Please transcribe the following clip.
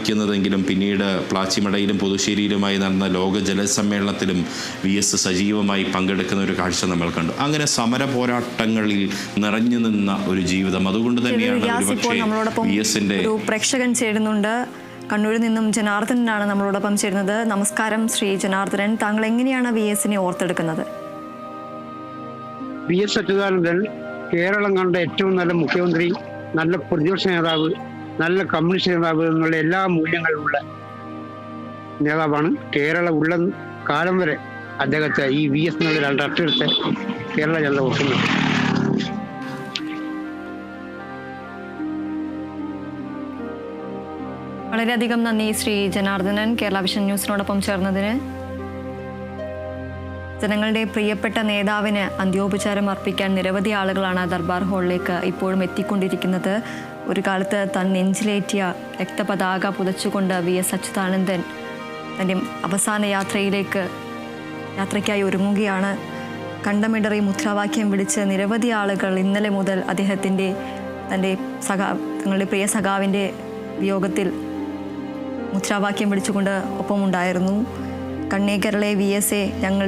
പ്രഖ്യാപിക്കുന്നതെങ്കിലും പിന്നീട് പ്ലാച്ചിമടയിലും പുതുശ്ശേരിയിലുമായി നടന്ന ലോക ജലസമ്മേളനത്തിലും VS സജീവമായി പങ്കെടുക്കുന്ന ഒരു കാഴ്ച നമ്മൾ കണ്ടു. അങ്ങനെ സമര പോരാട്ടങ്ങളിൽ നിറഞ്ഞു നിന്ന ഒരു ജീവിതം. അതുകൊണ്ട് തന്നെയാണ് VSന്റെ പ്രേക്ഷകൻ ചേരുന്നുണ്ട്. കണ്ണൂരിൽ നിന്നും ജനാർദ്ദനാണ് നമ്മളോടൊപ്പം ചേരുന്നത്. നമസ്കാരം ശ്രീ ജനാർദ്ദനൻ. താങ്കൾ എങ്ങനെയാണ് VSനെ ഓർത്തെടുക്കുന്നത്? VS അച്യുതാനന്ദൻ കേരളം കണ്ട ഏറ്റവും നല്ല മുഖ്യമന്ത്രി, നല്ല പ്രതിപക്ഷ നേതാവ്, നല്ല കമ്മ്യൂണിസ്റ്റ് നേതാവ് എന്നുള്ള എല്ലാ മൂല്യങ്ങളുമുള്ള നേതാവാണ്. കേരളം ഉള്ള കാലം വരെ അദ്ദേഹത്തെ ഈ VS എന്നുള്ള രണ്ടക്ഷരത്തെ കേരള ജനത ഓർക്കുന്നത്. വളരെയധികം നന്ദി ശ്രീ ജനാർദ്ദനൻ, കേരള വിഷൻ ന്യൂസിനോടൊപ്പം ചേർന്നതിന്. ജനങ്ങളുടെ പ്രിയപ്പെട്ട നേതാവിന് അന്ത്യോപചാരം അർപ്പിക്കാൻ നിരവധി ആളുകളാണ് ദർബാർ ഹാളിലേക്ക് ഇപ്പോഴും എത്തിക്കൊണ്ടിരിക്കുന്നത്. ഒരു കാലത്ത് താൻ നെഞ്ചിലേറ്റിയ രക്തപതാക പുതച്ചുകൊണ്ട് VS അച്യുതാനന്ദൻ തൻ്റെ അവസാന യാത്രയ്ക്കായി ഒരുങ്ങുകയാണ്. കണ്ടമിടറി മുദ്രാവാക്യം വിളിച്ച് നിരവധി ആളുകൾ ഇന്നലെ മുതൽ തങ്ങളുടെ പ്രിയ സഖാവിൻ്റെ വിയോഗത്തിൽ മുദ്രാവാക്യം വിളിച്ചുകൊണ്ട് ഒപ്പമുണ്ടായിരുന്നു. കണ്ണേ കേരളേ VSയെ ഞങ്ങൾ